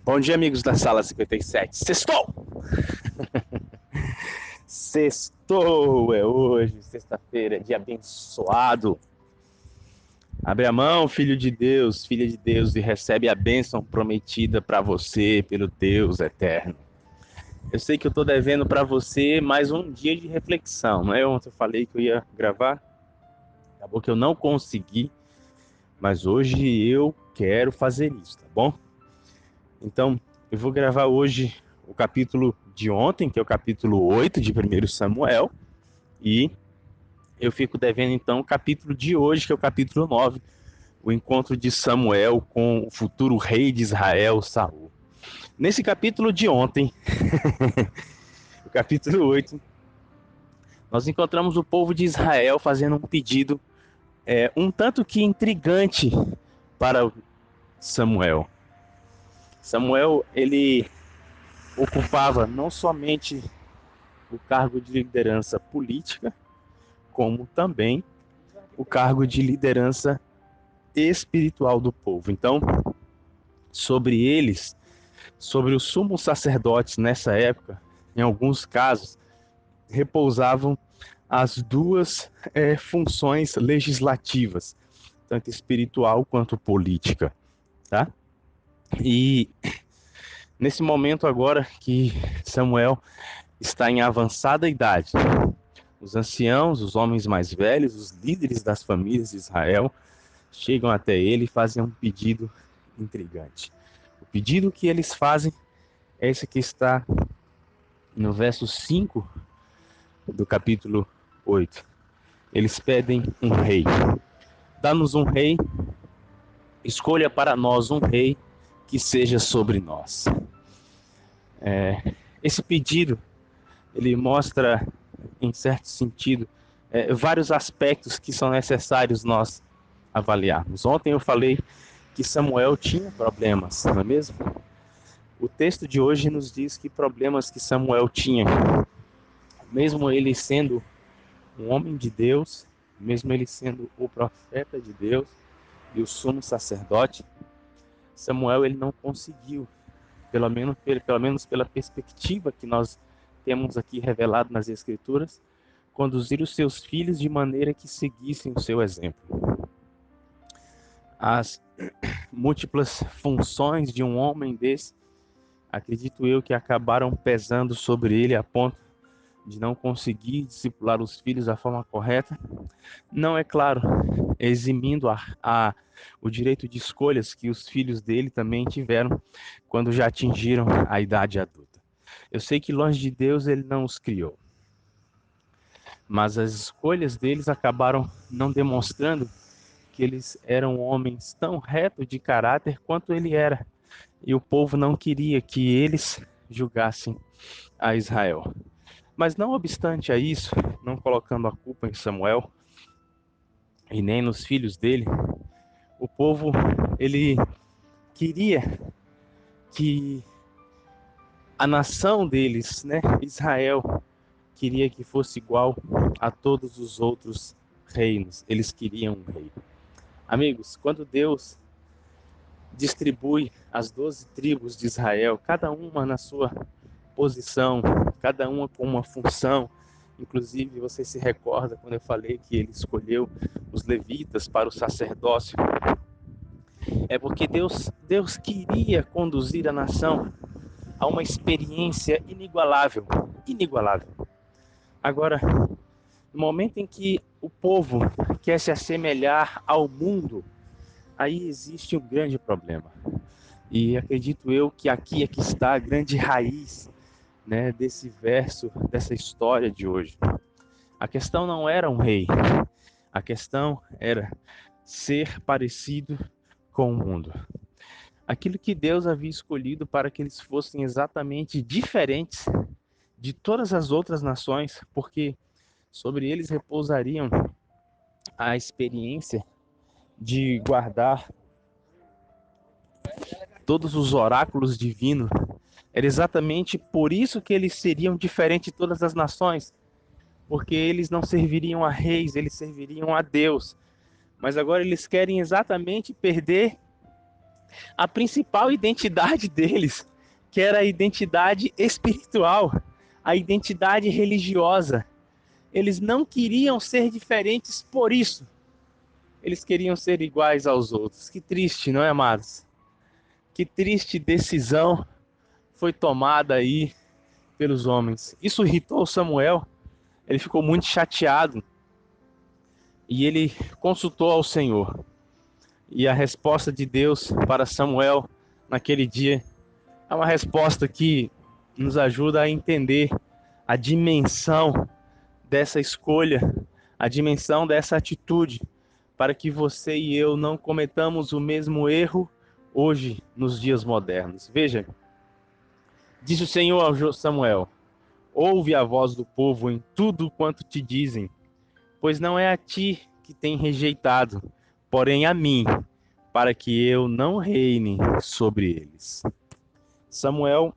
Bom dia, amigos da Sala 57. Sextou! Sextou é hoje, sexta-feira, dia abençoado. Abre a mão, filho de Deus, filha de Deus, e recebe a bênção prometida para você pelo Deus eterno. Eu sei que eu estou devendo para você mais um dia de reflexão, não é? Ontem eu falei que eu ia gravar, acabou que eu não consegui, mas hoje eu quero fazer isso, tá bom? Então, eu vou gravar hoje o capítulo de ontem, que é o capítulo 8 de 1 Samuel, e eu fico devendo então o capítulo de hoje, que é o capítulo 9, o encontro de Samuel com o futuro rei de Israel, Saul. Nesse capítulo de ontem, o capítulo 8, nós encontramos o povo de Israel fazendo um pedido um tanto que intrigante para Samuel. Samuel, ele ocupava não somente o cargo de liderança política, como também o cargo de liderança espiritual do povo. Então, sobre eles, sobre os sumos sacerdotes nessa época, em alguns casos, repousavam as duas funções legislativas, tanto espiritual quanto política, tá? E nesse momento agora que Samuel está em avançada idade, os anciãos, os homens mais velhos, os líderes das famílias de Israel chegam até ele e fazem um pedido intrigante. O pedido que eles fazem é esse que está no verso 5 do capítulo 8. Eles pedem um rei. Dá-nos um rei, escolha para nós um rei que seja sobre nós. Esse pedido, ele mostra, em certo sentido, vários aspectos que são necessários nós avaliarmos. Ontem eu falei que Samuel tinha problemas, não é mesmo? O texto de hoje nos diz que problemas que Samuel tinha, mesmo ele sendo um homem de Deus, mesmo ele sendo o profeta de Deus e o sumo sacerdote, Samuel ele não conseguiu, pelo menos pela perspectiva que nós temos aqui revelado nas Escrituras, conduzir os seus filhos de maneira que seguissem o seu exemplo. As múltiplas funções de um homem desse, acredito eu que acabaram pesando sobre ele a ponto de não conseguir discipular os filhos da forma correta. Não, é claro, eximindo o direito de escolhas que os filhos dele também tiveram quando já atingiram a idade adulta. Eu sei que longe de Deus ele não os criou, mas as escolhas deles acabaram não demonstrando que eles eram homens tão retos de caráter quanto ele era, e o povo não queria que eles julgassem a Israel. Mas não obstante a isso, não colocando a culpa em Samuel e nem nos filhos dele, o povo ele queria que a nação deles, né, Israel, queria que fosse igual a todos os outros reinos. Eles queriam um rei. Amigos, quando Deus distribui as 12 tribos de Israel, cada uma na sua posição, cada uma com uma função. Inclusive, você se recorda quando eu falei que ele escolheu os levitas para o sacerdócio. É porque Deus queria conduzir a nação a uma experiência inigualável. Inigualável. Agora, no momento em que o povo quer se assemelhar ao mundo, aí existe um grande problema. E acredito eu que aqui é que está a grande raiz, né, desse verso, dessa história de hoje. A questão não era um rei, a questão era ser parecido com o mundo. Aquilo que Deus havia escolhido para que eles fossem exatamente diferentes de todas as outras nações, porque sobre eles repousariam a experiência de guardar todos os oráculos divinos. Era exatamente por isso que eles seriam diferentes de todas as nações, porque eles não serviriam a reis, eles serviriam a Deus. Mas agora eles querem exatamente perder a principal identidade deles, que era a identidade espiritual, a identidade religiosa. Eles não queriam ser diferentes por isso. Eles queriam ser iguais aos outros. Que triste, não é, amados? Que triste decisão foi tomada aí pelos homens. Isso irritou Samuel. Ele ficou muito chateado. E ele consultou ao Senhor. E a resposta de Deus para Samuel naquele dia é uma resposta que nos ajuda a entender a dimensão dessa escolha, a dimensão dessa atitude, para que você e eu não cometamos o mesmo erro hoje, nos dias modernos. Veja, disse o Senhor ao Samuel: ouve a voz do povo em tudo quanto te dizem, pois não é a ti que tem rejeitado, porém a mim, para que eu não reine sobre eles. Samuel,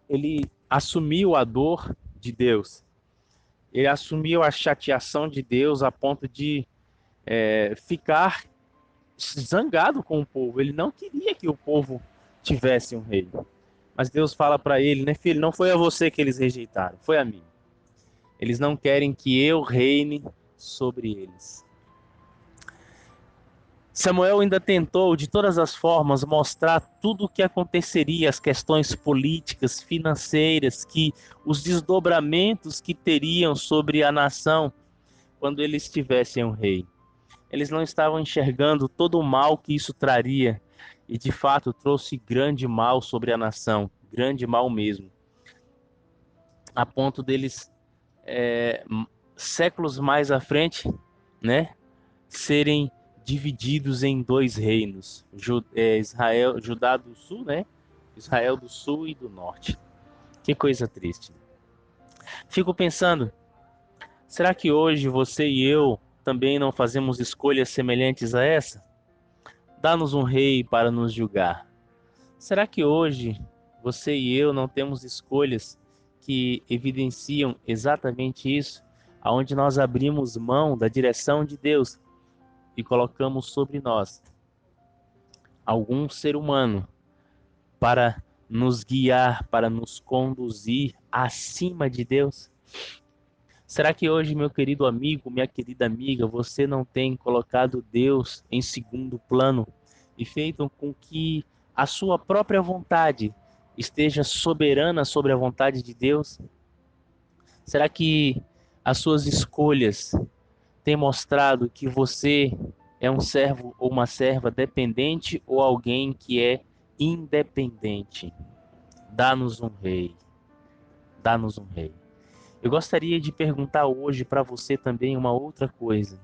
ele assumiu a dor de Deus, ele assumiu a chateação de Deus a ponto de ficar zangado com o povo. Ele não queria que o povo tivesse um rei. Mas Deus fala para ele, né, filho, não foi a você que eles rejeitaram, foi a mim. Eles não querem que eu reine sobre eles. Samuel ainda tentou, de todas as formas, mostrar tudo o que aconteceria, as questões políticas, financeiras, os desdobramentos que teriam sobre a nação quando eles tivessem um rei. Eles não estavam enxergando todo o mal que isso traria, e de fato trouxe grande mal sobre a nação, grande mal mesmo, a ponto deles, séculos mais à frente, né, serem divididos em dois reinos, Israel, Judá do Sul, né, Israel do Sul e do Norte. Que coisa triste. Fico pensando, será que hoje você e eu também não fazemos escolhas semelhantes a essa? Dá-nos um rei para nos julgar. Será que hoje você e eu não temos escolhas que evidenciam exatamente isso, aonde nós abrimos mão da direção de Deus e colocamos sobre nós algum ser humano para nos guiar, para nos conduzir acima de Deus? Será que hoje, meu querido amigo, minha querida amiga, você não tem colocado Deus em segundo plano e feito com que a sua própria vontade esteja soberana sobre a vontade de Deus? Será que as suas escolhas têm mostrado que você é um servo ou uma serva dependente ou alguém que é independente? Dá-nos um rei. Dá-nos um rei. Eu gostaria de perguntar hoje para você também uma outra coisa.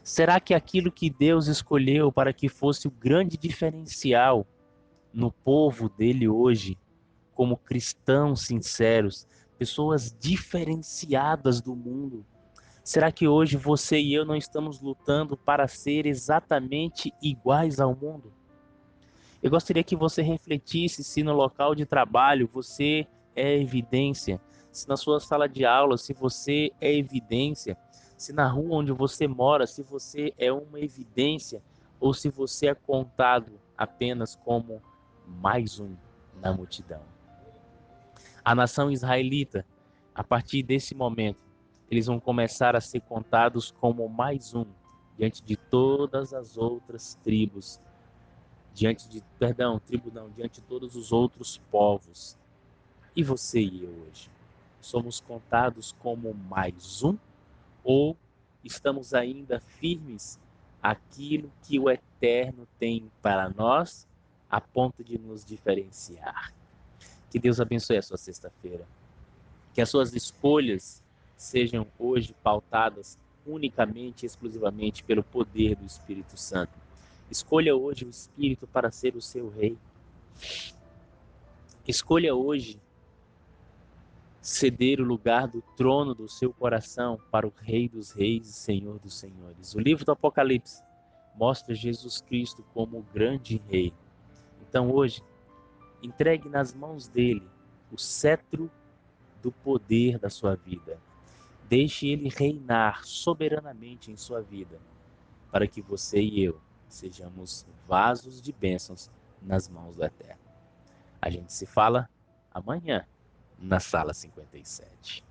Será que aquilo que Deus escolheu para que fosse o grande diferencial no povo dele hoje, como cristãos sinceros, pessoas diferenciadas do mundo, será que hoje você e eu não estamos lutando para ser exatamente iguais ao mundo? Eu gostaria que você refletisse se no local de trabalho você é evidência, se na sua sala de aula, se você é evidência, se na rua onde você mora, se você é uma evidência, ou se você é contado apenas como mais um na multidão. A nação israelita, a partir desse momento, eles vão começar a ser contados como mais um diante de todas as outras tribos, diante de todos os outros povos. E você e eu hoje? Somos contados como mais um ou estamos ainda firmes àquilo que o Eterno tem para nós, a ponto de nos diferenciar? Que Deus abençoe a sua sexta-feira. Que as suas escolhas sejam hoje pautadas unicamente e exclusivamente pelo poder do Espírito Santo. Escolha hoje o Espírito para ser o seu rei. Escolha hoje ceder o lugar do trono do seu coração para o Rei dos Reis e Senhor dos Senhores. O livro do Apocalipse mostra Jesus Cristo como o grande rei. Então hoje, entregue nas mãos dele o cetro do poder da sua vida. Deixe ele reinar soberanamente em sua vida, para que você e eu sejamos vasos de bênçãos nas mãos do Eterno. A gente se fala amanhã na sala 57.